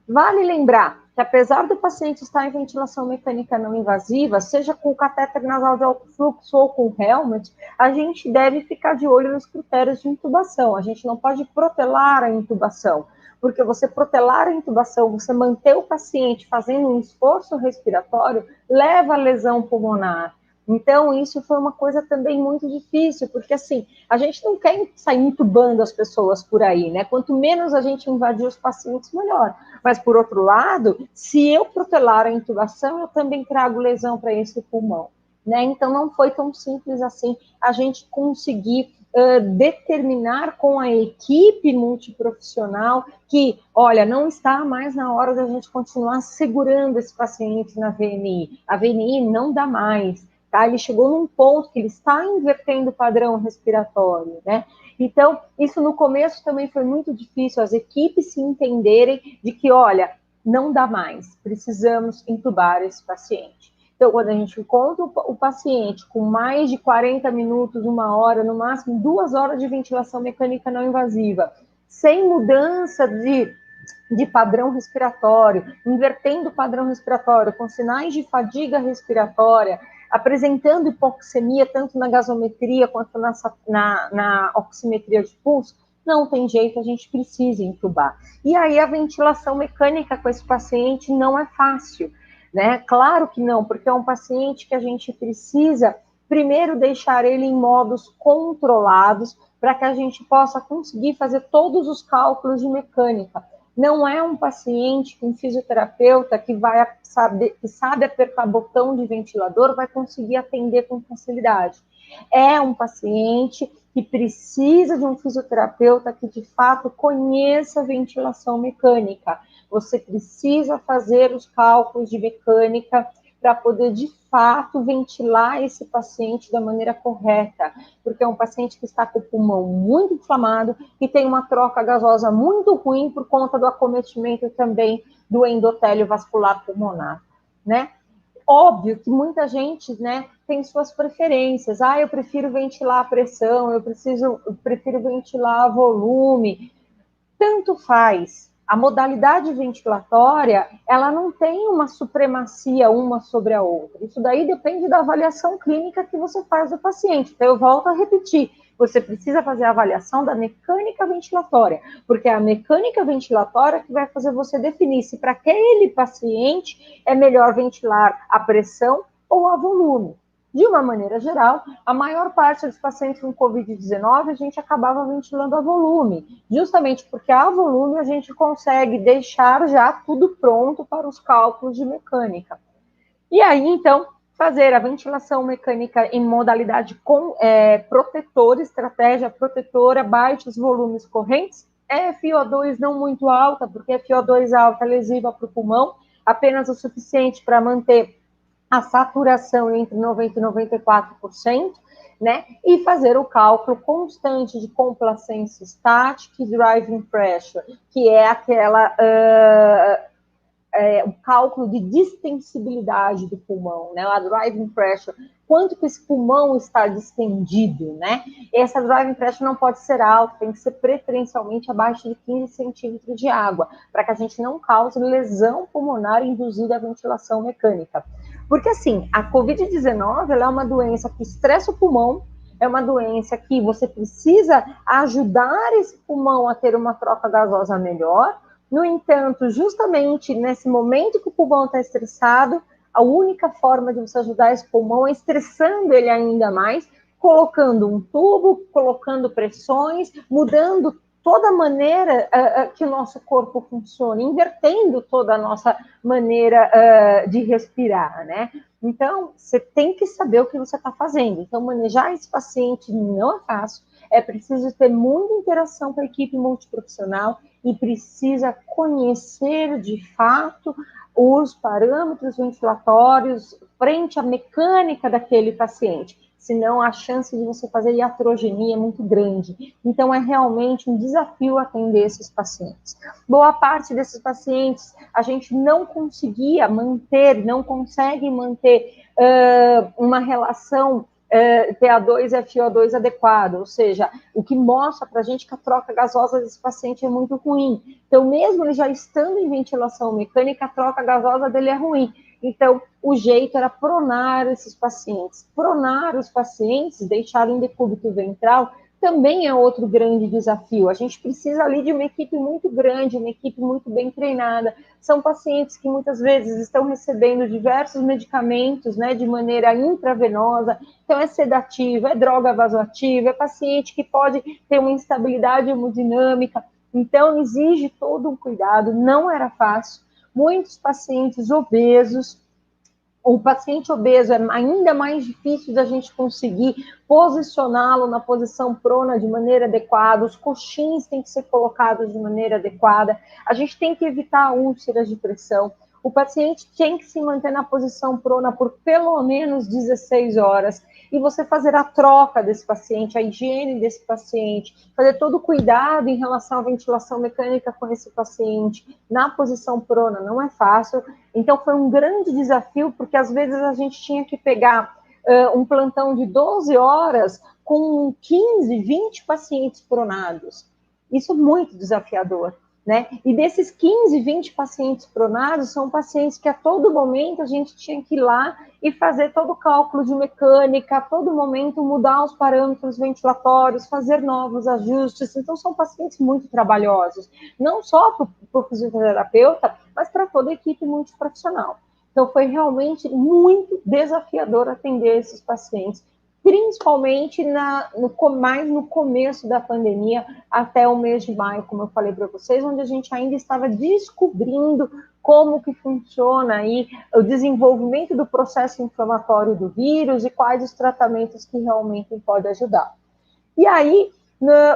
Vale lembrar que, apesar do paciente estar em ventilação mecânica não invasiva, seja com catéter nasal de alto fluxo ou com helmet, a gente deve ficar de olho nos critérios de intubação. A gente não pode protelar a intubação, porque você protelar a intubação, você manter o paciente fazendo um esforço respiratório, leva a lesão pulmonar. Então, isso foi uma coisa também muito difícil, porque, assim, a gente não quer sair intubando as pessoas por aí, né? Quanto menos a gente invadir os pacientes, melhor. Mas, por outro lado, se eu protelar a intubação, eu também trago lesão para esse pulmão, né? Então, não foi tão simples assim a gente conseguir determinar com a equipe multiprofissional que, olha, não está mais na hora da gente continuar segurando esse paciente na VNI. A VNI não dá mais. Tá? Ele chegou num ponto que ele está invertendo o padrão respiratório, né? Então, isso no começo também foi muito difícil, as equipes se entenderem de que, olha, não dá mais, precisamos intubar esse paciente. Então, quando a gente encontra o paciente com mais de 40 minutos, 1 hora, no máximo 2 horas de ventilação mecânica não invasiva, sem mudança de padrão respiratório, invertendo o padrão respiratório, com sinais de fadiga respiratória, apresentando hipoxemia tanto na gasometria quanto na oximetria de pulso, não tem jeito, a gente precisa intubar. E aí a ventilação mecânica com esse paciente não é fácil, né? Claro que não, porque é um paciente que a gente precisa primeiro deixar ele em modos controlados, para que a gente possa conseguir fazer todos os cálculos de mecânica. Não é um paciente com um fisioterapeuta que sabe apertar botão de ventilador, vai conseguir atender com facilidade. É um paciente que precisa de um fisioterapeuta que, de fato, conheça a ventilação mecânica. Você precisa fazer os cálculos de mecânica para poder, de fato, ventilar esse paciente da maneira correta, porque é um paciente que está com o pulmão muito inflamado e tem uma troca gasosa muito ruim por conta do acometimento também do endotélio vascular pulmonar, né? Óbvio que muita gente, né, tem suas preferências. Eu prefiro ventilar a pressão, eu prefiro ventilar volume. Tanto faz. A modalidade ventilatória, ela não tem uma supremacia uma sobre a outra. Isso daí depende da avaliação clínica que você faz do paciente. Então, eu volto a repetir. Você precisa fazer a avaliação da mecânica ventilatória, porque é a mecânica ventilatória que vai fazer você definir se para aquele paciente é melhor ventilar a pressão ou a volume. De uma maneira geral, a maior parte dos pacientes com Covid-19 a gente acabava ventilando a volume, justamente porque a volume a gente consegue deixar já tudo pronto para os cálculos de mecânica. E aí, então, fazer a ventilação mecânica em modalidade com protetor, estratégia protetora, baixos volumes correntes, FO2 não muito alta, porque FO2 alta é lesiva para o pulmão, apenas o suficiente para manter a saturação entre 90% e 94%, né? E fazer o cálculo constante de complacência estática e driving pressure, que é aquela o cálculo de distensibilidade do pulmão, né? A driving pressure, quanto que esse pulmão está distendido, né? Essa driving pressure não pode ser alta, tem que ser preferencialmente abaixo de 15 centímetros de água, para que a gente não cause lesão pulmonar induzida à ventilação mecânica. Porque, assim, a Covid-19 ela é uma doença que estressa o pulmão, é uma doença que você precisa ajudar esse pulmão a ter uma troca gasosa melhor. No entanto, justamente nesse momento que o pulmão está estressado, a única forma de você ajudar esse pulmão é estressando ele ainda mais, colocando um tubo, colocando pressões, mudando toda a maneira que o nosso corpo funciona, invertendo toda a nossa maneira de respirar, né? Então, você tem que saber o que você está fazendo. Então, manejar esse paciente não é fácil, é preciso ter muita interação com a equipe multiprofissional e precisa conhecer, de fato, os parâmetros ventilatórios frente à mecânica daquele paciente. Senão, a chance de você fazer iatrogenia é muito grande. Então, é realmente um desafio atender esses pacientes. Boa parte desses pacientes, a gente não consegue manter uma relação PA2 e FO2 adequado, ou seja, o que mostra para a gente que a troca gasosa desse paciente é muito ruim. Então, mesmo ele já estando em ventilação mecânica, a troca gasosa dele é ruim. Então, o jeito era pronar esses pacientes. Pronar os pacientes, deixar em decúbito ventral, também é outro grande desafio. A gente precisa ali de uma equipe muito grande, uma equipe muito bem treinada. São pacientes que muitas vezes estão recebendo diversos medicamentos, né, de maneira intravenosa. Então, é sedativo, é droga vasoativa, é paciente que pode ter uma instabilidade hemodinâmica. Então, exige todo um cuidado, não era fácil. Muitos pacientes obesos, o paciente obeso é ainda mais difícil da gente conseguir posicioná-lo na posição prona de maneira adequada, os coxins têm que ser colocados de maneira adequada, a gente tem que evitar úlceras de pressão, o paciente tem que se manter na posição prona por pelo menos 16 horas, e você fazer a troca desse paciente, a higiene desse paciente, fazer todo o cuidado em relação à ventilação mecânica com esse paciente na posição prona não é fácil. Então, foi um grande desafio, porque às vezes a gente tinha que pegar um plantão de 12 horas com 15, 20 pacientes pronados. Isso é muito desafiador, né? E desses 15, 20 pacientes pronados, são pacientes que a todo momento a gente tinha que ir lá e fazer todo o cálculo de mecânica, a todo momento mudar os parâmetros ventilatórios, fazer novos ajustes. Então, são pacientes muito trabalhosos, não só para o fisioterapeuta, mas para toda a equipe multiprofissional. Então, foi realmente muito desafiador atender esses pacientes principalmente mais no começo da pandemia, até o mês de maio, como eu falei para vocês, onde a gente ainda estava descobrindo como que funciona aí o desenvolvimento do processo inflamatório do vírus e quais os tratamentos que realmente podem ajudar. E aí,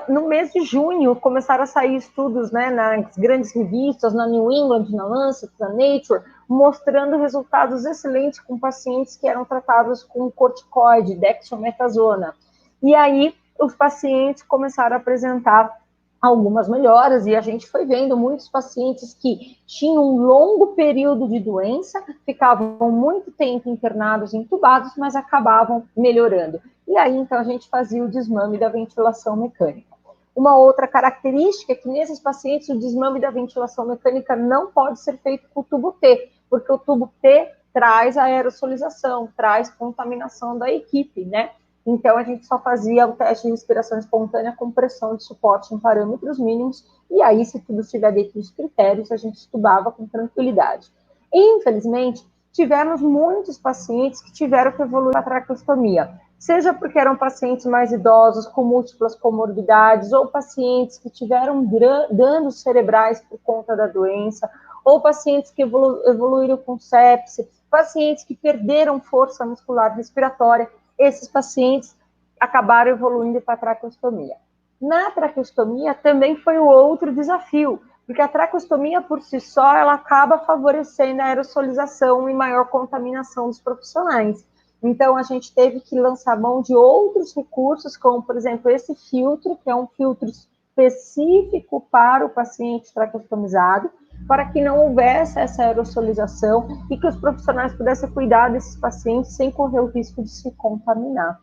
no mês de junho, começaram a sair estudos, né, nas grandes revistas, na New England, na Lancet, na Nature, mostrando resultados excelentes com pacientes que eram tratados com corticoide, dexametasona. E aí, os pacientes começaram a apresentar algumas melhoras, e a gente foi vendo muitos pacientes que tinham um longo período de doença, ficavam muito tempo internados, entubados, mas acabavam melhorando. E aí, então, a gente fazia o desmame da ventilação mecânica. Uma outra característica é que nesses pacientes o desmame da ventilação mecânica não pode ser feito com o tubo T, porque o tubo T traz aerosolização, traz contaminação da equipe, né? Então, a gente só fazia o teste de respiração espontânea com pressão de suporte em parâmetros mínimos, e aí, se tudo estiver dentro dos critérios, a gente estubava com tranquilidade. Infelizmente, tivemos muitos pacientes que tiveram que evoluir para a traqueostomia, seja porque eram pacientes mais idosos, com múltiplas comorbidades, ou pacientes que tiveram danos cerebrais por conta da doença, ou pacientes que evoluíram com sepse, pacientes que perderam força muscular respiratória. Esses pacientes acabaram evoluindo para a traqueostomia. Na traqueostomia também foi o outro desafio, porque a traqueostomia por si só, ela acaba favorecendo a aerosolização e maior contaminação dos profissionais. Então, a gente teve que lançar mão de outros recursos, como, por exemplo, esse filtro, que é um filtro específico para o paciente traqueostomizado, para que não houvesse essa aerosolização e que os profissionais pudessem cuidar desses pacientes sem correr o risco de se contaminar.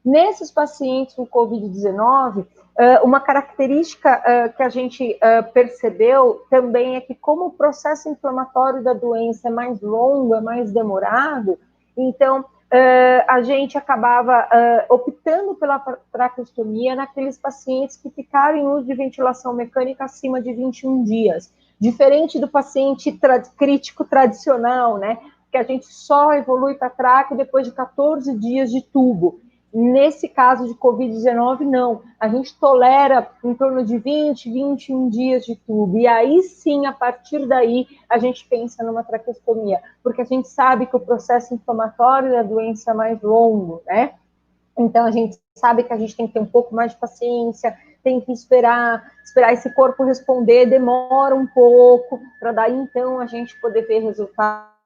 Nesses pacientes com Covid-19, uma característica que a gente percebeu também é que, como o processo inflamatório da doença é mais longo, é mais demorado, então a gente acabava optando pela traqueostomia naqueles pacientes que ficaram em uso de ventilação mecânica acima de 21 dias. Diferente do paciente crítico tradicional, né? Que a gente só evolui para traque depois de 14 dias de tubo. Nesse caso de Covid-19, não. A gente tolera em torno de 20, 21 dias de tubo. E aí sim, a partir daí, a gente pensa numa traqueostomia, porque a gente sabe que o processo inflamatório da doença é mais longo, né? Então, a gente sabe que a gente tem que ter um pouco mais de paciência, tem que esperar esse corpo responder, demora um pouco, para daí, então, a gente poder ver resultados.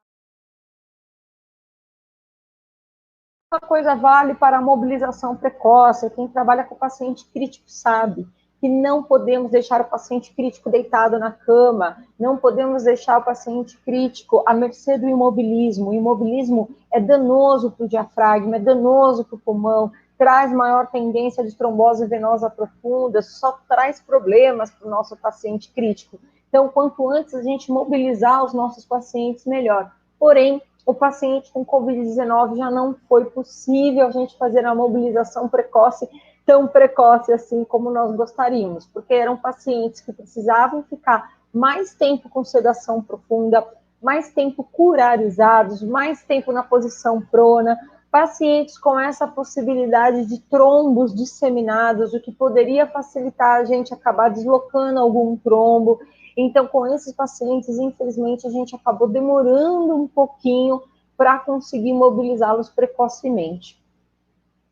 Uma coisa vale para a mobilização precoce. Quem trabalha com paciente crítico sabe que não podemos deixar o paciente crítico deitado na cama, não podemos deixar o paciente crítico à mercê do imobilismo. O imobilismo é danoso para o diafragma, é danoso para o pulmão, traz maior tendência de trombose venosa profunda, só traz problemas para o nosso paciente crítico. Então, quanto antes a gente mobilizar os nossos pacientes, melhor. Porém, o paciente com Covid-19 já não foi possível a gente fazer a mobilização precoce, tão precoce assim como nós gostaríamos, porque eram pacientes que precisavam ficar mais tempo com sedação profunda, mais tempo curarizados, mais tempo na posição prona, pacientes com essa possibilidade de trombos disseminados, o que poderia facilitar a gente acabar deslocando algum trombo. Então, com esses pacientes, infelizmente, a gente acabou demorando um pouquinho para conseguir mobilizá-los precocemente.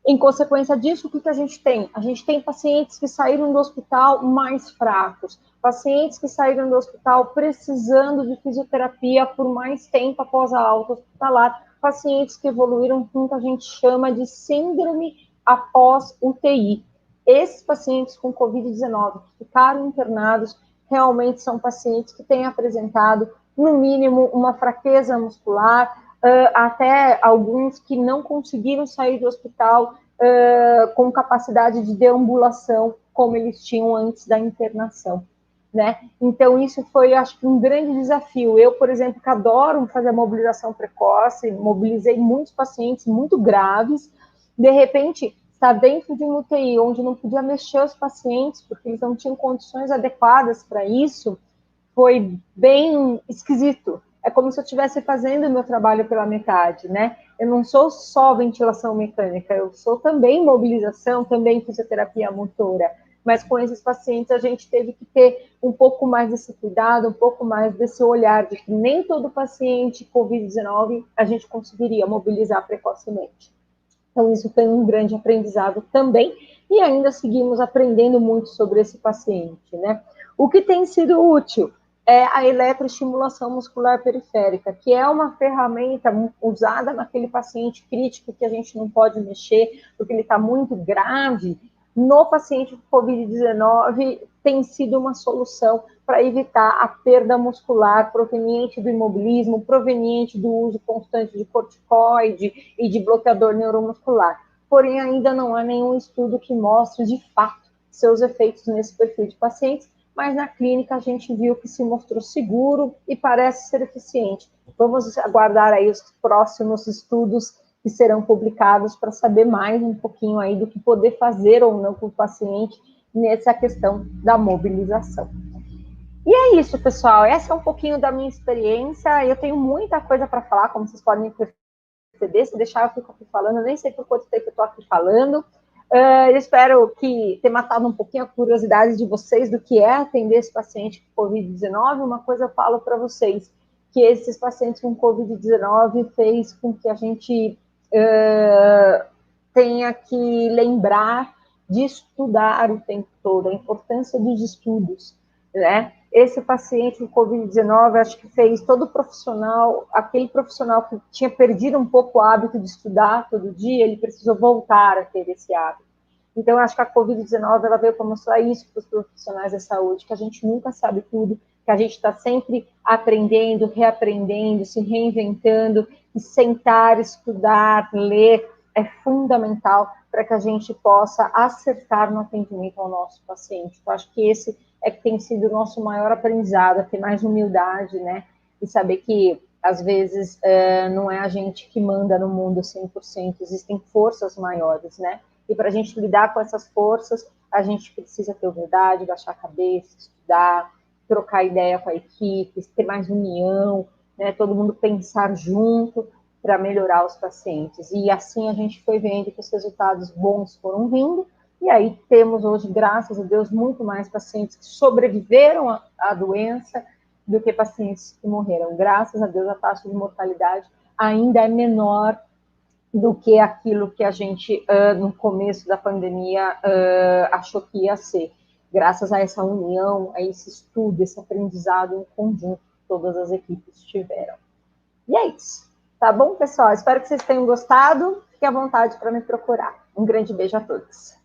Em consequência disso, o que a gente tem? A gente tem pacientes que saíram do hospital mais fracos, pacientes que saíram do hospital precisando de fisioterapia por mais tempo após a alta hospitalar, pacientes que evoluíram com o que a gente chama de síndrome após UTI. Esses pacientes com Covid-19 que ficaram internados realmente são pacientes que têm apresentado, no mínimo, uma fraqueza muscular, até alguns que não conseguiram sair do hospital com capacidade de deambulação, como eles tinham antes da internação. Né? Então, isso foi, acho que, um grande desafio. Eu, por exemplo, que adoro fazer a mobilização precoce, mobilizei muitos pacientes muito graves, de repente, estar dentro de uma UTI, onde não podia mexer os pacientes, porque eles não tinham condições adequadas para isso, foi bem esquisito. é como se eu estivesse fazendo o meu trabalho pela metade, né? Eu não sou só ventilação mecânica, eu sou também mobilização, também fisioterapia motora. Mas com esses pacientes a gente teve que ter um pouco mais desse cuidado, um pouco mais desse olhar de que nem todo paciente COVID-19 a gente conseguiria mobilizar precocemente. Então isso foi um grande aprendizado também e ainda seguimos aprendendo muito sobre esse paciente, né? O que tem sido útil é a eletroestimulação muscular periférica, que é uma ferramenta usada naquele paciente crítico que a gente não pode mexer, porque ele está muito grave. No paciente com COVID-19, tem sido uma solução para evitar a perda muscular proveniente do imobilismo, proveniente do uso constante de corticoide e de bloqueador neuromuscular. Porém, ainda não há nenhum estudo que mostre de fato seus efeitos nesse perfil de pacientes, mas na clínica a gente viu que se mostrou seguro e parece ser eficiente. Vamos aguardar aí os próximos estudos que serão publicados para saber mais um pouquinho aí do que poder fazer ou não com o paciente nessa questão da mobilização. E é isso, pessoal. Essa é um pouquinho da minha experiência. Eu tenho muita coisa para falar, como vocês podem perceber. Se deixar, eu fico aqui falando. Eu nem sei por quanto tempo eu estou aqui falando. Eu espero que ter matado um pouquinho a curiosidade de vocês do que é atender esse paciente com Covid-19. Uma coisa eu falo para vocês, que esses pacientes com Covid-19 fez com que a gente tenha que lembrar de estudar o tempo todo, a importância dos estudos, né? Esse paciente com Covid-19, acho que fez todo profissional, aquele profissional que tinha perdido um pouco o hábito de estudar todo dia, ele precisou voltar a ter esse hábito. Então, acho que a Covid-19, ela veio para mostrar isso para os profissionais da saúde, que a gente nunca sabe tudo, que a gente está sempre aprendendo, reaprendendo, se reinventando, e sentar, estudar, ler, é fundamental para que a gente possa acertar no atendimento ao nosso paciente. Então, acho que esse é que tem sido o nosso maior aprendizado, ter mais humildade, né? E saber que, às vezes, não é a gente que manda no mundo 100%, existem forças maiores, né? E para a gente lidar com essas forças, a gente precisa ter humildade, baixar a cabeça, estudar, trocar ideia com a equipe, ter mais união, né? Todo mundo pensar junto para melhorar os pacientes. E assim a gente foi vendo que os resultados bons foram vindo, e aí temos hoje, graças a Deus, muito mais pacientes que sobreviveram à doença do que pacientes que morreram. Graças a Deus, a taxa de mortalidade ainda é menor do que aquilo que a gente, no começo da pandemia, achou que ia ser. Graças a essa união, a esse estudo, esse aprendizado em conjunto que todas as equipes tiveram. E é isso. Tá bom, pessoal? Espero que vocês tenham gostado. Fique à vontade para me procurar. Um grande beijo a todos.